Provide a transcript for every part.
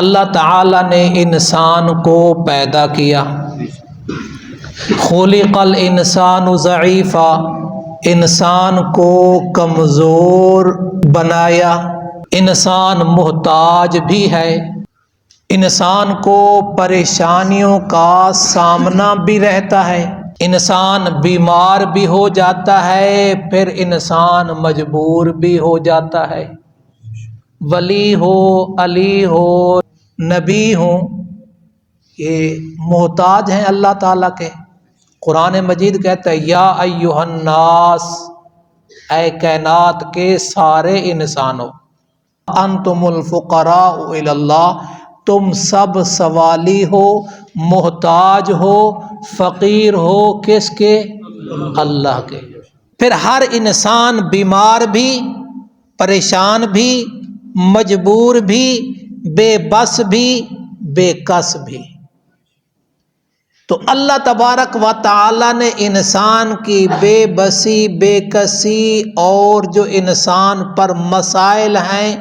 اللہ تعالی نے انسان کو پیدا کیا، خلق الانسان ضعیفا، انسان کو کمزور بنایا، انسان محتاج بھی ہے، انسان کو پریشانیوں کا سامنا بھی رہتا ہے، انسان بیمار بھی ہو جاتا ہے، پھر انسان مجبور بھی ہو جاتا ہے، ولی ہو، علی ہو، نبی ہو، یہ محتاج ہیں اللہ تعالیٰ کے۔ قرآن مجید کہتا ہے یا ایھا الناس، اے کائنات کے سارے انسانوں، انتم الفقراء الی اللہ، تم سب سوالی ہو، محتاج ہو، فقیر ہو، کس کے؟ اللہ کے۔ پھر ہر انسان بیمار بھی، پریشان بھی، مجبور بھی، بے بس بھی، بے کس بھی۔ تو اللہ تبارک و تعالی نے انسان کی بے بسی، بے کسی اور جو انسان پر مسائل ہیں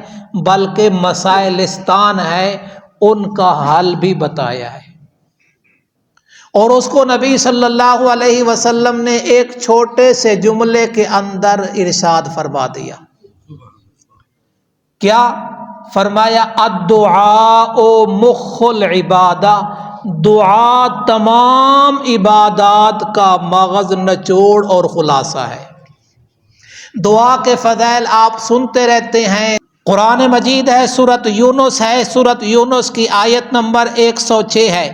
بلکہ مسائلستان ہے، ان کا حل بھی بتایا ہے، اور اس کو نبی صلی اللہ علیہ وسلم نے ایک چھوٹے سے جملے کے اندر ارشاد فرما دیا۔ کیا فرمایا؟ الدعاء مخ العبادہ، دعا تمام عبادات کا مغز، نچوڑ اور خلاصہ ہے۔ دعا کے فضائل آپ سنتے رہتے ہیں، قرآن مجید ہے، سورۃ یونس ہے، سورۃ یونس کی آیت نمبر 106 ہے،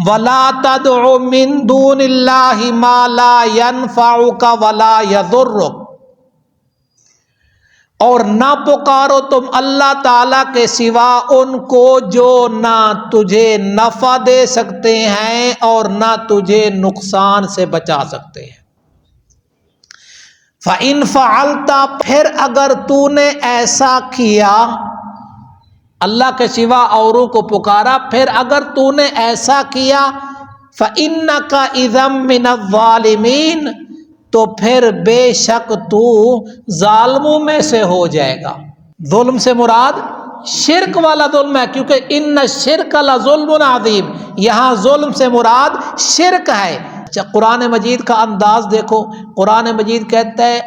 وَلَا تَدْعُ مِن دُونِ اللَّهِ مَا لَا يَنفَعُكَ وَلَا يَضُرُّكَ، اور نہ پکارو تم اللہ تعالیٰ کے سوا ان کو جو نہ تجھے نفع دے سکتے ہیں اور نہ تجھے نقصان سے بچا سکتے ہیں۔ فَإِن فَعَلْتَ، پھر اگر تو نے ایسا کیا، اللہ کے سوا اوروں کو پکارا، پھر اگر تو نے ایسا کیا، فَإِنَّكَ إِذًا مِّنَ الظَّالِمِينَ، تو پھر بے شک تو ظالموں میں سے ہو جائے گا۔ ظلم سے مراد شرک والا ظلم ہے، کیونکہ ان الشرک لظلم عظیم، یہاں ظلم سے مراد شرک ہے۔ قرآن مجید کا انداز دیکھو، قرآن مجید کہتا ہے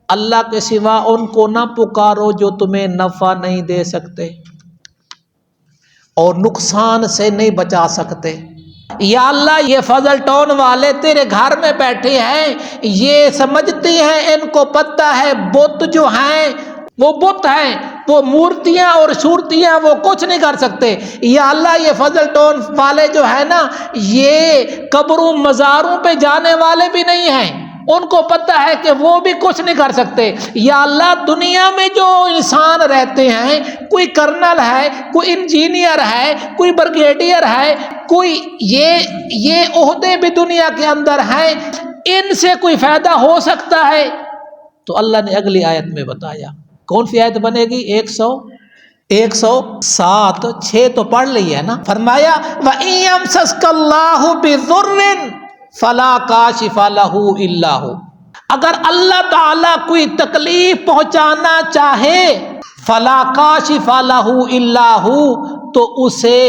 اللہ کے سوا ان کو نہ پکارو جو تمہیں نفع نہیں دے سکتے اور نقصان سے نہیں بچا سکتے۔ یا اللہ یہ فضل ٹون والے تیرے گھر میں بیٹھے ہیں، یہ سمجھتے ہیں، ان کو پتہ ہے بت جو ہیں وہ بت ہیں، وہ مورتیاں اور صورتیاں وہ کچھ نہیں کر سکتے۔ یا اللہ یہ فضل ٹون والے جو ہیں نا، یہ قبروں مزاروں پہ جانے والے بھی نہیں ہیں، ان کو پتہ ہے کہ وہ بھی کچھ نہیں کر سکتے۔ یا اللہ دنیا میں جو انسان رہتے ہیں، کوئی کرنل ہے، کوئی انجینئر ہے، کوئی بریگیڈیئر ہے، کوئی یہ عہدے بھی دنیا کے اندر ہیں، ان سے کوئی فائدہ ہو سکتا ہے؟ تو اللہ نے اگلی آیت میں بتایا، کون سی آیت بنے گی؟ 107 6 تو پڑھ لی ہے نا۔ فرمایا وَإِن يَمْسَسْكَ اللَّهُ بِضُرٍّ فَلَا كَاشِفَ لَهُ إِلَّا هُوَ، اگر اللہ تعالیٰ کوئی تکلیف پہنچانا چاہے، فَلَا كَاشِفَ لَهُ إِلَّا هُوَ، تو اسے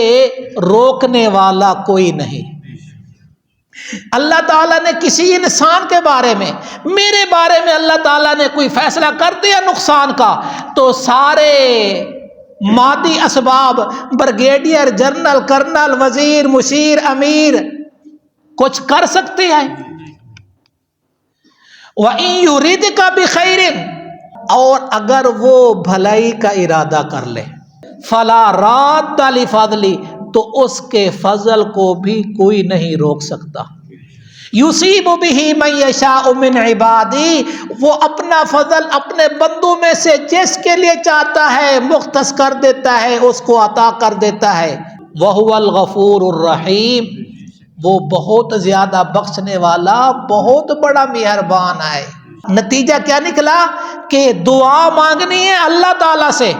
روکنے والا کوئی نہیں۔ اللہ تعالیٰ نے کسی انسان کے بارے میں، میرے بارے میں اللہ تعالیٰ نے کوئی فیصلہ کر دیا نقصان کا، تو سارے مادی اسباب، بریگیڈیئر، جنرل، کرنل، وزیر، مشیر، امیر کچھ کر سکتے ہیں؟ وَإِن يُرِدْكَ بِخَيْرٍ، اور اگر وہ بھلائی کا ارادہ کر لے، فَلَا رَادَّ لِفَضْلِهِ، تو اس کے فضل کو بھی کوئی نہیں روک سکتا۔ یُصِیبُ بِهِ مَن یَشَاءُ مِنْ عِبَادِهِ، وہ اپنا فضل اپنے بندوں میں سے جس کے لیے چاہتا ہے مختص کر دیتا ہے، اس کو عطا کر دیتا ہے۔ وَهُوَ الْغَفُورُ الرَّحِيمُ، وہ بہت زیادہ بخشنے والا، بہت بڑا مہربان ہے۔ نتیجہ کیا نکلا کہ دعا مانگنی ہے اللہ تعالیٰ سے،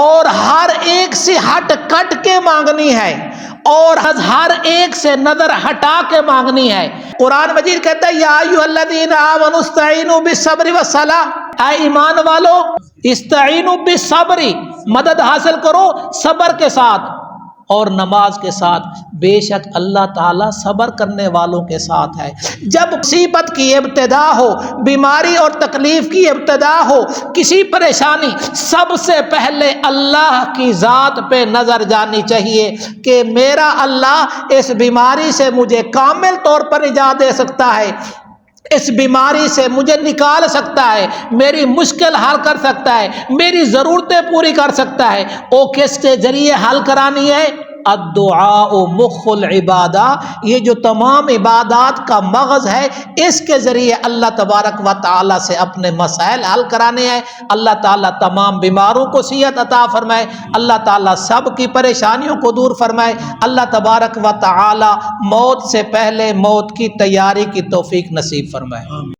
اور ہر ایک سے ہٹ کٹ کے مانگنی ہے، اور ہر ایک سے نظر ہٹا کے مانگنی ہے۔ قرآن مجید کہتا ہے یا ایھا الذین آمنوا استعینوا بالصبر والصلاۃ، اے ایمان والو استعینوا بالصبر، مدد حاصل کرو صبر کے ساتھ اور نماز کے ساتھ، بے شک اللہ تعالیٰ صبر کرنے والوں کے ساتھ ہے۔ جب مصیبت کی ابتدا ہو، بیماری اور تکلیف کی ابتدا ہو، کسی پریشانی، سب سے پہلے اللہ کی ذات پہ نظر جانی چاہیے کہ میرا اللہ اس بیماری سے مجھے کامل طور پر نجات دے سکتا ہے، اس بیماری سے مجھے نکال سکتا ہے، میری مشکل حل کر سکتا ہے، میری ضرورتیں پوری کر سکتا ہے۔ وہ کس کے ذریعے حل کرانی ہے؟ الدعاء مخ العبادہ، یہ جو تمام عبادات کا مغز ہے، اس کے ذریعے اللہ تبارک و تعالی سے اپنے مسائل حل کرانے ہیں۔ اللہ تعالیٰ تمام بیماروں کو صحت عطا فرمائے، اللہ تعالیٰ سب کی پریشانیوں کو دور فرمائے، اللہ تبارک و تعالی موت سے پہلے موت کی تیاری کی توفیق نصیب فرمائے۔